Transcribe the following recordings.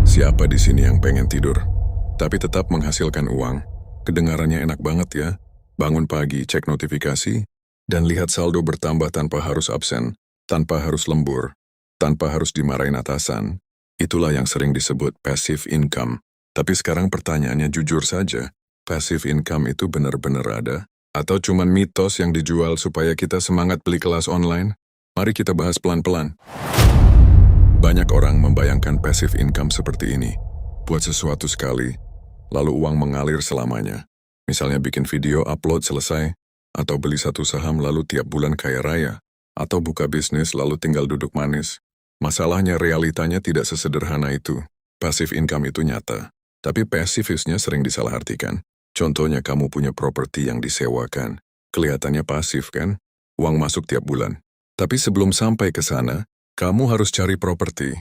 Siapa di sini yang pengen tidur, tapi tetap menghasilkan uang? Kedengarannya enak banget ya. Bangun pagi, cek notifikasi, dan lihat saldo bertambah tanpa harus absen, tanpa harus lembur, tanpa harus dimarahin atasan. Itulah yang sering disebut passive income. Tapi sekarang pertanyaannya jujur saja, passive income itu benar-benar ada? Atau cuman mitos yang dijual supaya kita semangat beli kelas online? Mari kita bahas pelan-pelan. Banyak orang membayangkan passive income seperti ini. Buat sesuatu sekali, lalu uang mengalir selamanya. Misalnya bikin video, upload, selesai. Atau beli satu saham lalu tiap bulan kaya raya. Atau buka bisnis lalu tinggal duduk manis. Masalahnya realitanya tidak sesederhana itu. Passive income itu nyata. Tapi passivisnya sering disalahartikan. Contohnya kamu punya properti yang disewakan. Kelihatannya pasif kan? Uang masuk tiap bulan. Tapi sebelum sampai ke sana, kamu harus cari properti,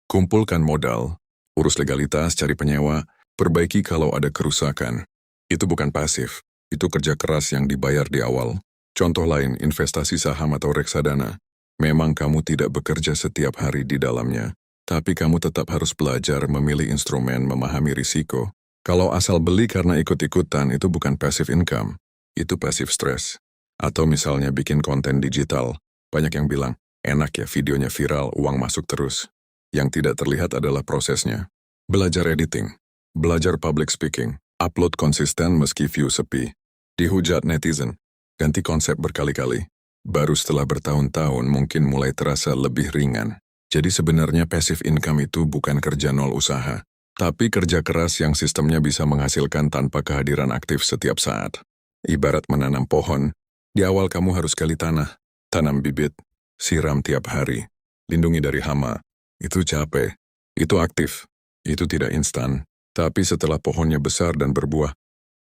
kumpulkan modal, urus legalitas, cari penyewa, perbaiki kalau ada kerusakan. Itu bukan pasif, itu kerja keras yang dibayar di awal. Contoh lain, investasi saham atau reksadana. Memang kamu tidak bekerja setiap hari di dalamnya, tapi kamu tetap harus belajar memilih instrumen, memahami risiko. Kalau asal beli karena ikut-ikutan, itu bukan passive income, itu passive stress. Atau misalnya bikin konten digital, banyak yang bilang, enak ya videonya viral, uang masuk terus. Yang tidak terlihat adalah prosesnya. Belajar editing, belajar public speaking, upload konsisten meski view sepi. Dihujat netizen, ganti konsep berkali-kali. Baru setelah bertahun-tahun mungkin mulai terasa lebih ringan. Jadi sebenarnya passive income itu bukan kerja nol usaha, tapi kerja keras yang sistemnya bisa menghasilkan tanpa kehadiran aktif setiap saat. Ibarat menanam pohon, di awal kamu harus gali tanah, tanam bibit, siram tiap hari, lindungi dari hama. Itu capek, itu aktif, itu tidak instan. Tapi setelah pohonnya besar dan berbuah,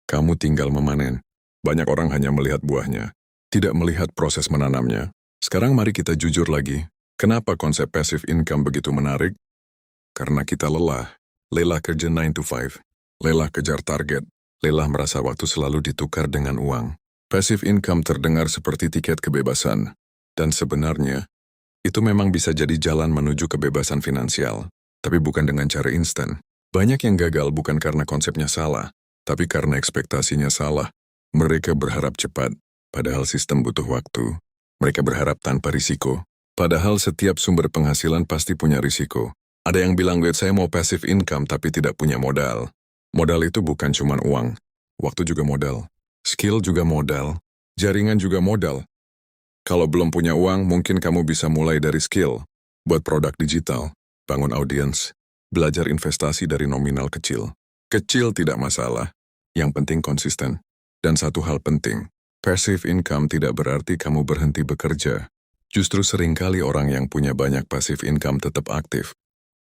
kamu tinggal memanen. Banyak orang hanya melihat buahnya, tidak melihat proses menanamnya. Sekarang mari kita jujur lagi. Kenapa konsep passive income begitu menarik? Karena kita lelah. Lelah kerja 9 to 5. Lelah kejar target. Lelah merasa waktu selalu ditukar dengan uang. Passive income terdengar seperti tiket kebebasan. Dan sebenarnya, itu memang bisa jadi jalan menuju kebebasan finansial, tapi bukan dengan cara instan. Banyak yang gagal bukan karena konsepnya salah, tapi karena ekspektasinya salah. Mereka berharap cepat, padahal sistem butuh waktu. Mereka berharap tanpa risiko, padahal setiap sumber penghasilan pasti punya risiko. Ada yang bilang, "Wait, saya mau passive income tapi tidak punya modal." Modal itu bukan cuma uang, waktu juga modal. Skill juga modal, jaringan juga modal. Kalau belum punya uang, mungkin kamu bisa mulai dari skill. Buat produk digital, bangun audiens, belajar investasi dari nominal kecil. Kecil tidak masalah, yang penting konsisten. Dan satu hal penting, passive income tidak berarti kamu berhenti bekerja. Justru seringkali orang yang punya banyak passive income tetap aktif.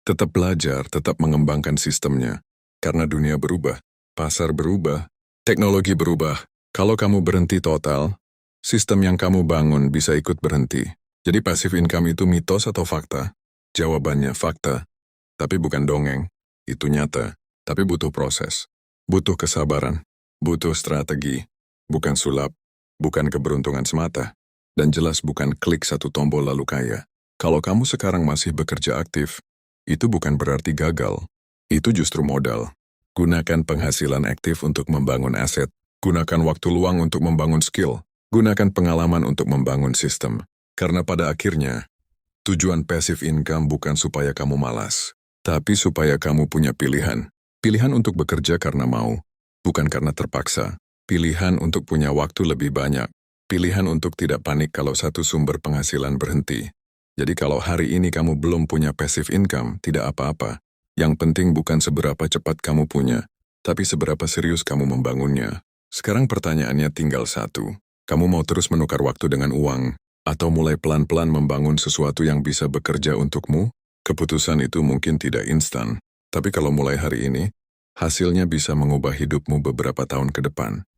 Tetap belajar, tetap mengembangkan sistemnya. Karena dunia berubah, pasar berubah, teknologi berubah. Kalau kamu berhenti total, sistem yang kamu bangun bisa ikut berhenti. Jadi passive income itu mitos atau fakta? Jawabannya fakta, tapi bukan dongeng. Itu nyata, tapi butuh proses. Butuh kesabaran, butuh strategi. Bukan sulap, bukan keberuntungan semata. Dan jelas bukan klik satu tombol lalu kaya. Kalau kamu sekarang masih bekerja aktif, itu bukan berarti gagal. Itu justru modal. Gunakan penghasilan aktif untuk membangun aset. Gunakan waktu luang untuk membangun skill. Gunakan pengalaman untuk membangun sistem. Karena pada akhirnya, tujuan passive income bukan supaya kamu malas, tapi supaya kamu punya pilihan. Pilihan untuk bekerja karena mau, bukan karena terpaksa. Pilihan untuk punya waktu lebih banyak. Pilihan untuk tidak panik kalau satu sumber penghasilan berhenti. Jadi kalau hari ini kamu belum punya passive income, tidak apa-apa. Yang penting bukan seberapa cepat kamu punya, tapi seberapa serius kamu membangunnya. Sekarang pertanyaannya tinggal satu. Kamu mau terus menukar waktu dengan uang, atau mulai pelan-pelan membangun sesuatu yang bisa bekerja untukmu? Keputusan itu mungkin tidak instan, tapi kalau mulai hari ini, hasilnya bisa mengubah hidupmu beberapa tahun ke depan.